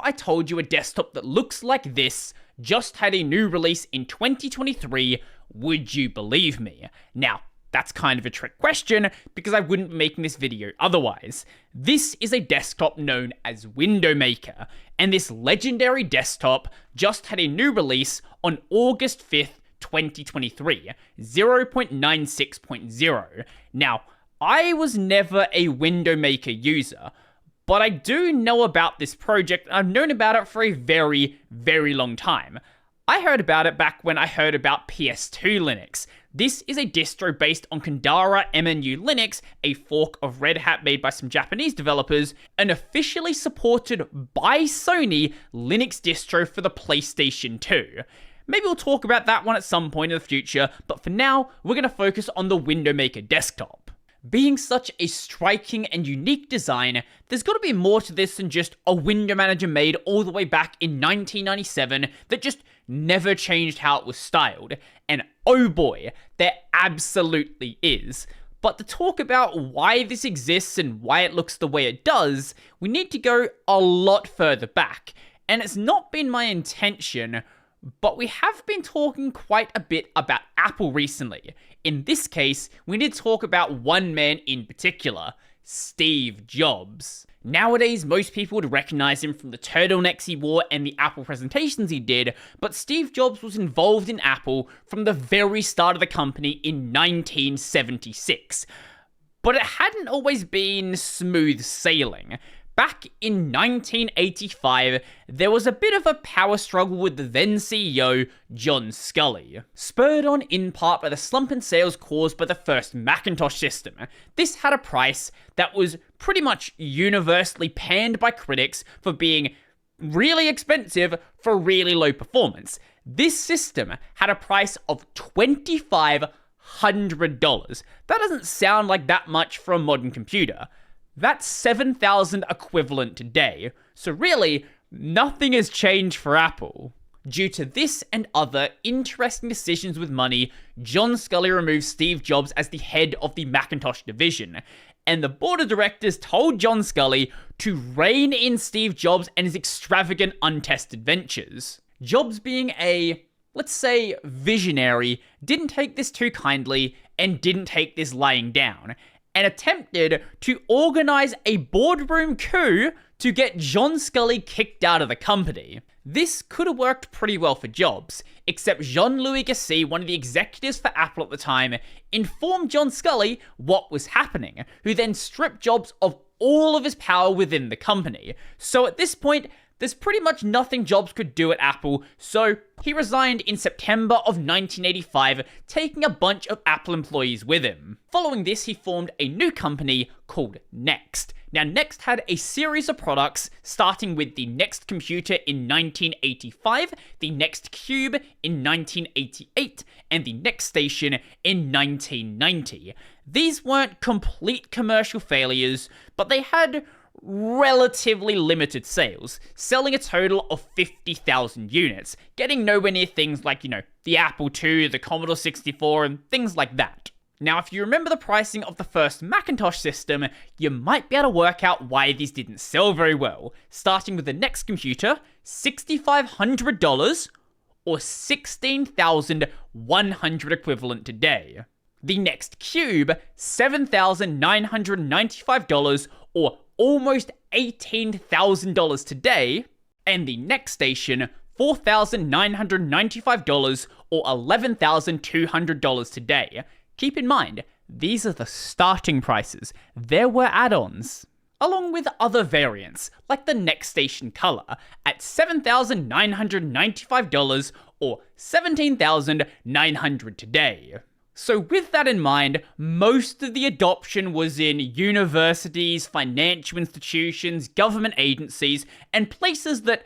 I told you a desktop that looks like this just had a new release in 2023, would you believe me? Now, that's kind of a trick question because I wouldn't be making this video otherwise. This is a desktop known as Window Maker, and this legendary desktop just had a new release on August 5th, 2023, 0.96.0. Now, I was never a Window Maker user, but I do know about this project, and I've known about it for a very, very long time. I heard about it back when I heard about PS2 Linux. This is a distro based on Kandara MNU Linux, a fork of Red Hat made by some Japanese developers, an officially supported by Sony Linux distro for the PlayStation 2. Maybe we'll talk about that one at some point in the future, but for now, we're going to focus on the Window Maker desktop. Being such a striking and unique design, there's got to be more to this than just a window manager made all the way back in 1997 that just never changed how it was styled. And oh boy, there absolutely is. But to talk about why this exists and why it looks the way it does, we need to go a lot further back. And it's not been my intention, but we have been talking quite a bit about Apple recently. In this case, we need to talk about one man in particular, Steve Jobs. Nowadays, most people would recognize him from the turtlenecks he wore and the Apple presentations he did, but Steve Jobs was involved in Apple from the very start of the company in 1976. But it hadn't always been smooth sailing. Back in 1985, there was a bit of a power struggle with the then CEO, John Sculley, spurred on in part by the slump in sales caused by the first Macintosh system. This had a price that was pretty much universally panned by critics for being really expensive for really low performance. This system had a price of $2,500. That doesn't sound like that much for a modern computer. That's $7,000 equivalent today, so really, nothing has changed for Apple. Due to this and other interesting decisions with money, John Sculley removed Steve Jobs as the head of the Macintosh division, and the board of directors told John Sculley to rein in Steve Jobs and his extravagant, untested ventures. Jobs being a, let's say, visionary, didn't take this too kindly and didn't take this lying down, and attempted to organize a boardroom coup to get John Sculley kicked out of the company. This could have worked pretty well for Jobs, except Jean-Louis Gasset, one of the executives for Apple at the time, informed John Sculley what was happening, who then stripped Jobs of all of his power within the company. So at this point, there's pretty much nothing Jobs could do at Apple, so he resigned in September of 1985, taking a bunch of Apple employees with him. Following this, he formed a new company called Next. Now, Next had a series of products, starting with the Next computer in 1985, the Next Cube in 1988, and the Next Station in 1990. These weren't complete commercial failures, but they had relatively limited sales, selling a total of 50,000 units, getting nowhere near things like, the Apple II, the Commodore 64, and things like that. Now, if you remember the pricing of the first Macintosh system, you might be able to work out why these didn't sell very well, starting with the Next computer, $6,500, or $16,100 equivalent today. The Next Cube, $7,995, or almost $18,000 today, and the Next Station, $4,995 or $11,200 today. Keep in mind, these are the starting prices. There were add-ons, along with other variants, like the Next Station Color, at $7,995 or $17,900 today. So with that in mind, most of the adoption was in universities, financial institutions, government agencies, and places that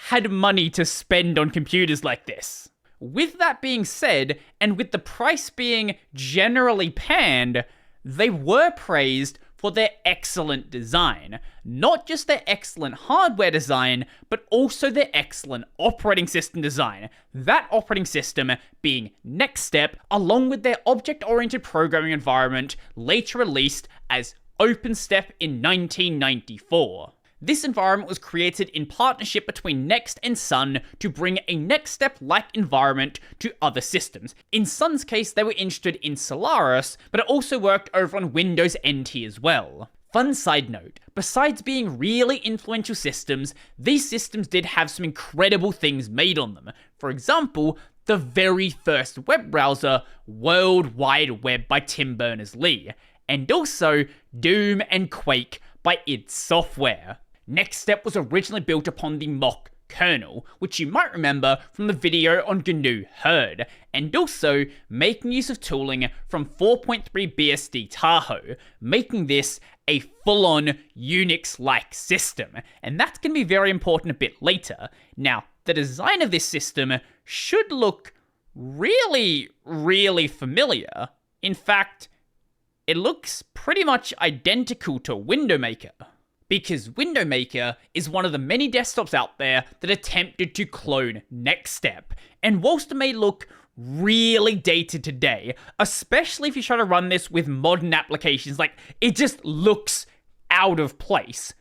had money to spend on computers like this. With that being said, and with the price being generally panned, they were praised for their excellent design. Not just their excellent hardware design, but also their excellent operating system design. That operating system being Next Step, along with their object-oriented programming environment, later released as OpenStep in 1994. This environment was created in partnership between Next and Sun to bring a NextStep-like environment to other systems. In Sun's case, they were interested in Solaris, but it also worked over on Windows NT as well. Fun side note, besides being really influential systems, these systems did have some incredible things made on them. For example, the very first web browser, World Wide Web by Tim Berners-Lee, and also Doom and Quake by id Software. NextStep was originally built upon the Mock kernel, which you might remember from the video on GNU Herd, and also making use of tooling from 4.3 BSD Tahoe, making this a full-on Unix-like system, and that's going to be very important a bit later. Now, the design of this system should look really, really familiar. In fact, it looks pretty much identical to Window Maker, because Window Maker is one of the many desktops out there that attempted to clone NextStep. And whilst it may look really dated today, especially if you try to run this with modern applications, like, it just looks out of place.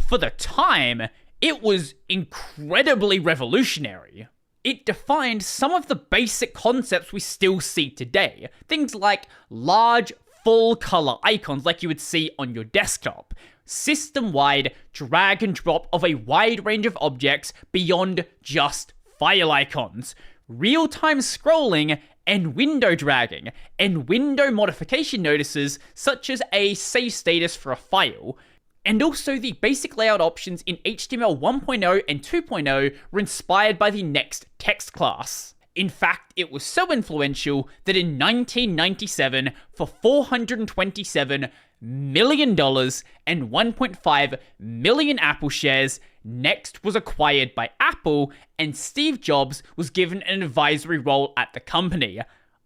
For the time, it was incredibly revolutionary. It defined some of the basic concepts we still see today. Things like large, full-color icons like you would see on your desktop, system-wide drag and drop of a wide range of objects beyond just file icons, real-time scrolling and window dragging, and window modification notices such as a save status for a file. And also the basic layout options in HTML 1.0 and 2.0 were inspired by the Next text class. In fact, it was so influential that in 1997, for $427 million and 1.5 million Apple shares, Next was acquired by Apple, and Steve Jobs was given an advisory role at the company.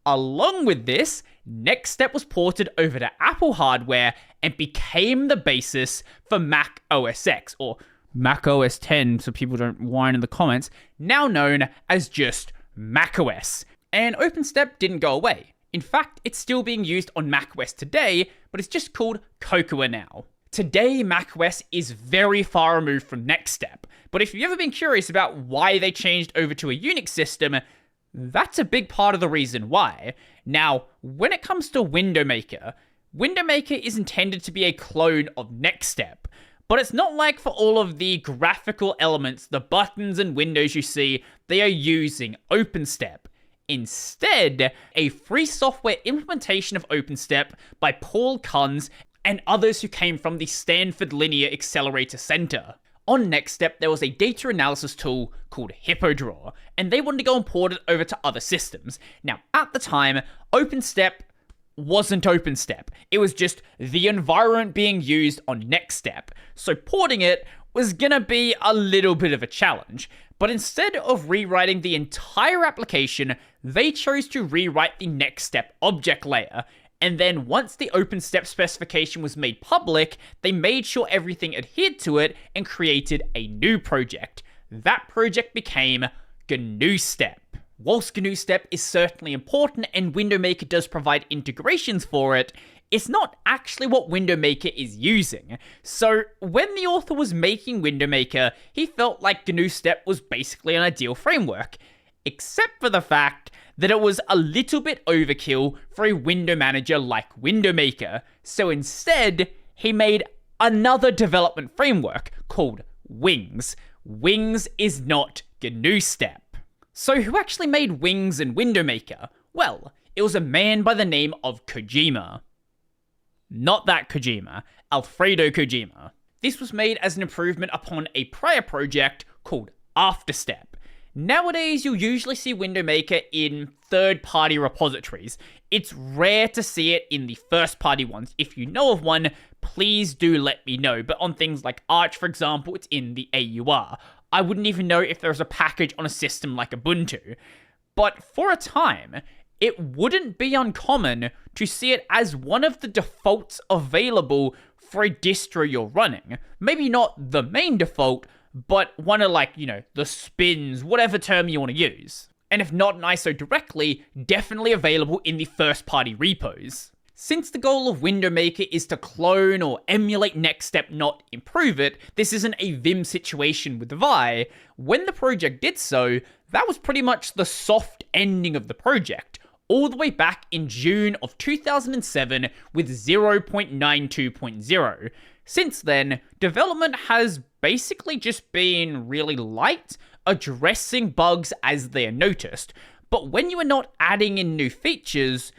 Along with this, NextStep was ported over to Apple hardware and became the basis for Mac OS X, or Mac OS X, so people don't whine in the comments, now known as just macOS. And OpenStep didn't go away. In fact, it's still being used on macOS today, but it's just called Cocoa now. Today, macOS is very far removed from NextStep, but if you've ever been curious about why they changed over to a Unix system, that's a big part of the reason why. Now, when it comes to Window Maker is intended to be a clone of NextStep, but it's not like for all of the graphical elements, the buttons and windows you see, they are using OpenStep. Instead, a free software implementation of OpenStep by Paul Kunz and others who came from the Stanford Linear Accelerator Center. On NextStep, there was a data analysis tool called HippoDraw, and they wanted to go and port it over to other systems. Now, at the time, OpenStep wasn't OpenStep. It was just the environment being used on NextStep, so porting it was gonna be a little bit of a challenge. But instead of rewriting the entire application, they chose to rewrite the NextStep object layer. And then once the OpenStep specification was made public, they made sure everything adhered to it and created a new project. That project became GNUstep. Whilst GNUstep is certainly important and Window Maker does provide integrations for it, it's not actually what Window Maker is using. So when the author was making Window Maker, he felt like GNUstep was basically an ideal framework, except for the fact that it was a little bit overkill for a window manager like Window Maker. So instead, he made another development framework called Wings. Wings is not GNUstep. So who actually made Wings and Window Maker? Well, it was a man by the name of Kojima. Not that Kojima, Alfredo Kojima. This was made as an improvement upon a prior project called AfterStep. Nowadays, you'll usually see Window Maker in third-party repositories. It's rare to see it in the first-party ones. If you know of one, please do let me know. But on things like Arch, for example, it's in the AUR. I wouldn't even know if there's a package on a system like Ubuntu. But for a time, it wouldn't be uncommon to see it as one of the defaults available for a distro you're running. Maybe not the main default, but one of, like, you know, the spins, whatever term you want to use. And if not in ISO directly, definitely available in the first-party repos. Since the goal of Window Maker is to clone or emulate NextStep, not improve it, this isn't a Vim situation with Vi. When the project did so, that was pretty much the soft ending of the project, all the way back in June of 2007 with 0.92.0. Since then, development has basically just been really light, addressing bugs as they are noticed. But when you are not adding in new features,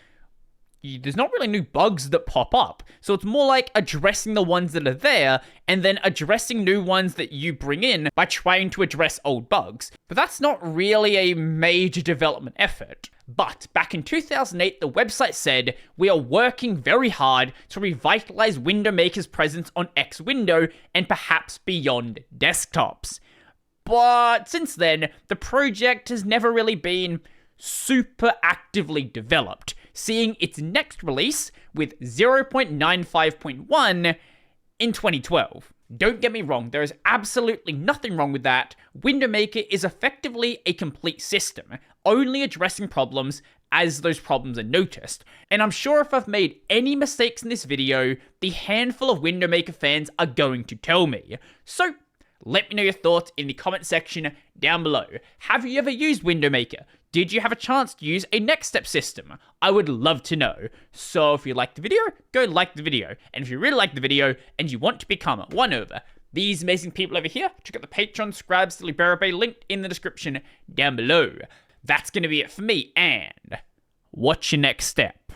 there's not really new bugs that pop up. So it's more like addressing the ones that are there and then addressing new ones that you bring in by trying to address old bugs. But that's not really a major development effort. But back in 2008, the website said, "We are working very hard to revitalize Window Maker's presence on X Window and perhaps beyond desktops." But since then, the project has never really been super actively developed, seeing its next release with 0.95.1 in 2012. Don't get me wrong, there is absolutely nothing wrong with that. Window Maker is effectively a complete system, only addressing problems as those problems are noticed. And I'm sure if I've made any mistakes in this video, the handful of Window Maker fans are going to tell me. So let me know your thoughts in the comment section down below. Have you ever used Window Maker? Did you have a chance to use a NextStep system? I would love to know. So if you liked the video, go like the video. And if you really like the video and you want to become one of these amazing people over here, check out the Patreon subscribe to Libera linked in the description down below. That's going to be it for me, and what's your next step?